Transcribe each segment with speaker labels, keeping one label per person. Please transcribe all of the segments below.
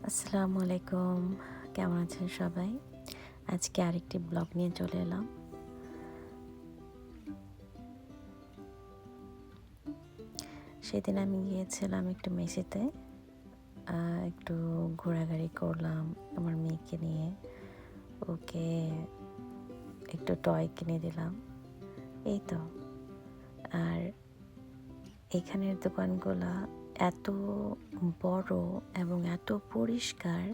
Speaker 1: আসসালামু আলাইকুম। কেমন আছেন সবাই? আজকে আরেকটি ব্লগ নিয়ে চলে এলাম। সেদিন আমি গিয়েছিলাম একটু মেসিতে। একটু ঘোরাঘুরি করলাম আমার মেয়েকে নিয়ে। ওকে একটু টয় কিনে দিলাম। এই তো। আর এখানের দোকানগুলা এত বড় এবং এত পরিষ্কার,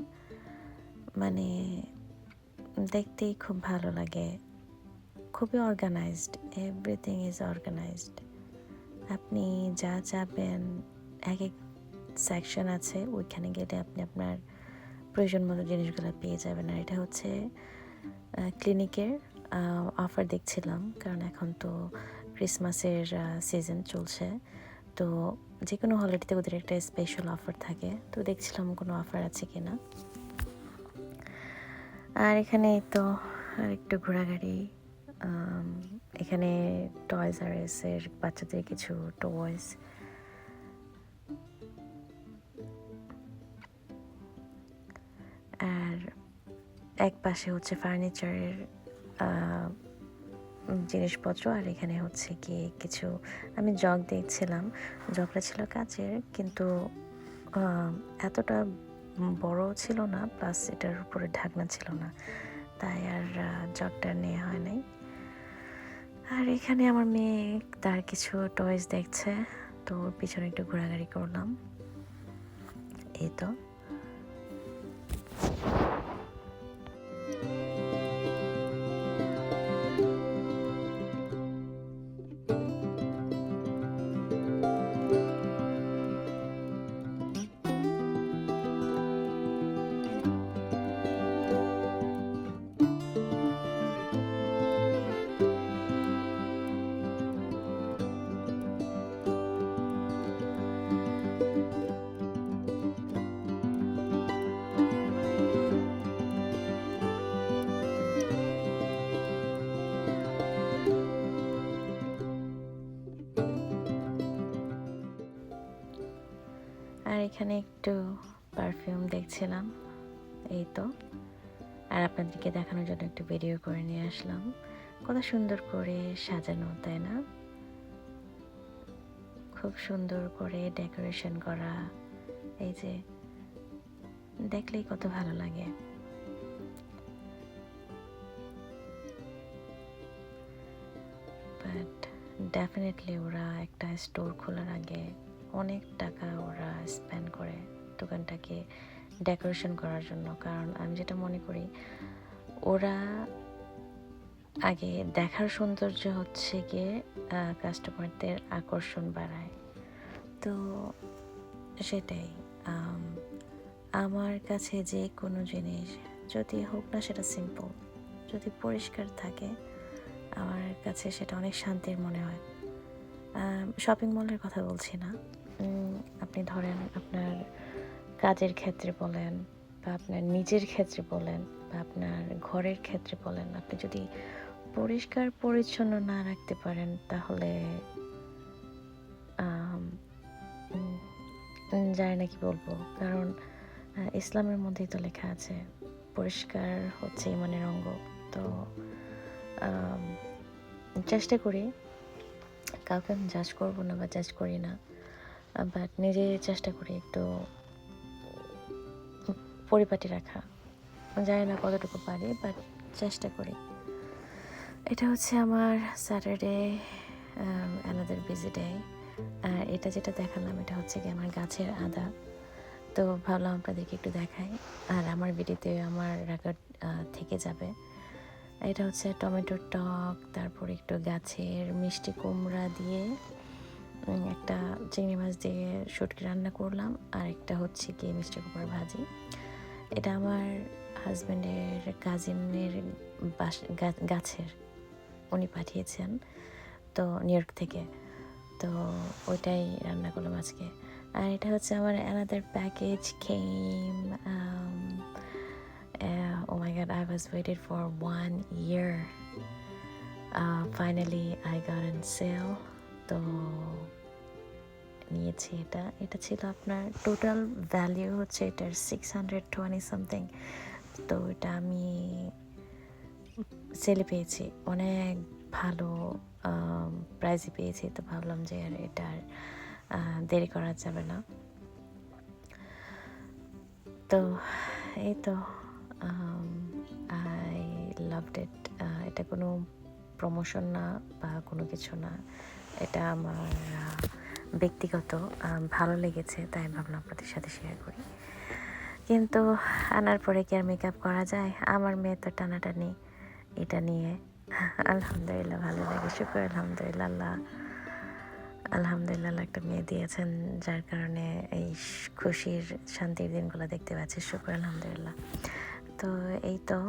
Speaker 1: মানে দেখতেই খুব ভালো লাগে। খুবই অর্গানাইজড, এভরিথিং ইজ অর্গানাইজড। আপনি যা চাবেন, এক এক সেকশন আছে, ওইখানে গেলে আপনি আপনার প্রয়োজন মতো জিনিসগুলো পেয়ে যাবেন। আর এটা হচ্ছে ক্লিনিকের অফার দেখছিলাম, কারণ এখন তো ক্রিসমাসের সিজন চলছে। তো যে কোনো হলিডেতে ওদের একটা স্পেশাল অফার থাকে, তো দেখছিলাম কোনো অফার আছে কিনা। আর এখানে তো আর একটু ঘোরাঘুরি। এখানে টয়স আর এসের বাচ্চাদের কিছু টয়েস। আর এক পাশে হচ্ছে ফার্নিচারের জিনিসপত্র, আর এখানে হচ্ছে কি কিছু আমি জগ দেখছিলাম। জগটা ছিল কাচের, কিন্তু এতটা বড় ছিল না, প্লাস এটার উপরে ঢাকনা ছিল না, তাই আর জগটা নেওয়া হয় নাই। আর এখানে আমার মেয়ে তার কিছু টয়েস দেখছে, তো ওর পিছনে একটু ঘোরাঘুরি করলাম। এই তো। আর এখানে একটু পারফিউম দেখছিলাম। এই তো। আর আপনাদেরকে দেখানোর জন্য একটু ভিডিও করে নিয়ে আসলাম। কত সুন্দর করে সাজানো, তাই না? খুব সুন্দর করে ডেকোরেশন করা। এই যে দেখলেই কত ভালো লাগে। বাট ডেফিনেটলি ওরা একটা স্টোর খোলার আগে অনেক টাকা ওরা স্পেন্ড করে দোকানটাকে ডেকোরেশন করার জন্য। কারণ আমি যেটা মনে করি, ওরা আগে দেখার সৌন্দর্য হচ্ছে গিয়ে কাস্টমারদের আকর্ষণ বাড়ায়। তো সেটাই। আমার কাছে যে কোনো জিনিস যদি হোক না সেটা সিম্পল, যদি পরিষ্কার থাকে, আমার কাছে সেটা অনেক শান্তির মনে হয়। শপিং মলের কথা বলছি না। আপনি ধরেন আপনার কাজের ক্ষেত্রে বলেন, বা আপনার নিজের ক্ষেত্রে বলেন, বা আপনার ঘরের ক্ষেত্রে বলেন, আপনি যদি পরিষ্কার পরিচ্ছন্ন না রাখতে পারেন, তাহলে জানি না কি বলবো। কারণ ইসলামের মধ্যেই তো লেখা আছে পরিষ্কার হচ্ছে ইমানের অঙ্গ। তো চেষ্টা করি, কাউকে আমি জাজ করবো না বা জাজ করি না, বাট নিজে চেষ্টা করি একটু পরিপাটি রাখা। জানি না কতটুকু পারি, বাট চেষ্টা করি। এটা হচ্ছে আমার স্যাটারডে, অ্যানাদার বিজি ডে। আর এটা যেটা দেখালাম, এটা হচ্ছে কি আমার গাছের আদা। তো ভাবলাম আপনাদেরকে একটু দেখাই, আর আমার ভিডিওতে আমার রেকর্ড থেকে যাবে। এটা হচ্ছে টমেটোর টক, তারপর একটু গাছের মিষ্টি কুমড়া দিয়ে একটা চিংড়ি মাছ দিয়ে শুটকি রান্না করলাম, আর একটা হচ্ছে কি মিষ্টি কুমড়ার ভাজি। এটা আমার হাজব্যান্ডের কাজিনের গাছের, উনি পাঠিয়েছেন তো নিউ ইয়র্ক থেকে। তো ওইটাই রান্না করলাম আজকে। আর এটা হচ্ছে আমার another package came. Oh my god, I was waited for 1 year. Finally I got on sale. তো নিয়েছি। এটা ছিল আপনার টোটাল ভ্যালিউ হচ্ছে এটার 620 সামথিং। তো এটা আমি সেলে পেয়েছি, অনেক ভালো প্রাইজে পেয়েছি। তো ভাবলাম যে আর এটা আর দেরি করা যাবে না। তো এই তো আই লাভড ইট। এটা কোনো প্রমোশন না বা কোনো কিছু না, এটা আমার ব্যক্তিগত ভালো লেগেছে, তাই ভাবলাম আপনাদের সাথে শেয়ার করি। কিন্তু আনার পরে কি আর মেকআপ করা যায়? আমার মেয়ে তো টানাটানি এটা নিয়ে। আলহামদুলিল্লাহ ভালো লাগে, শুকর আলহামদুলিল্লাহ। আলহামদুলিল্লাহ একটা মেয়ে দিয়েছেন, যার কারণে এই খুশির শান্তির দিনগুলো দেখতে পাচ্ছি, শুকর আলহামদুলিল্লাহ। তো এই তো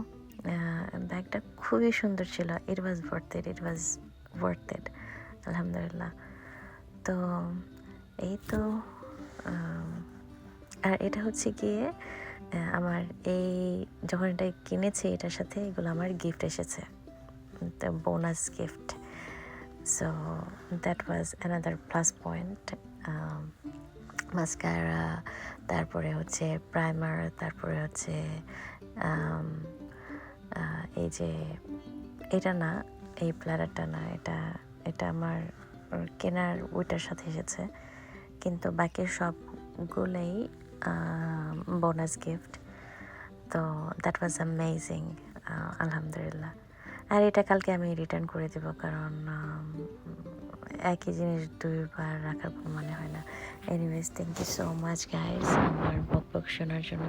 Speaker 1: ব্যাগটা খুবই সুন্দর ছিল। ইট ওয়াজ ওয়ার্থ ইট আলহামদুলিল্লাহ। তো এই তো আর এটা হচ্ছে গিয়ে আমার এই যখন এটা কিনেছি, এটার সাথে এগুলো আমার গিফট এসেছে, bonus gift. So that was another plus point. Mascara, তারপরে হচ্ছে প্রাইমার, তারপরে হচ্ছে এই যে এটা না, এই প্ল্যাটারটা না, এটা আমার কেনার ওইটার সাথে এসেছে, কিন্তু বাকি সবগুলোই বোনাস গিফট। তো দ্যাট ওয়াজ অ্যামেজিং আলহামদুলিল্লাহ। আর এটা কালকে আমি রিটার্ন করে দেব, কারণ একই জিনিস দুইবার রাখার মানে হয় না। Anyways, thank you so much guys আমার বকবক শোনার জন্য।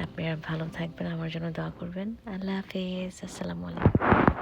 Speaker 1: আপনারা ভালো থাকবেন, আমার জন্য দোয়া করবেন। আল্লাহ হাফিজ, আসসালামু আলাইকুম।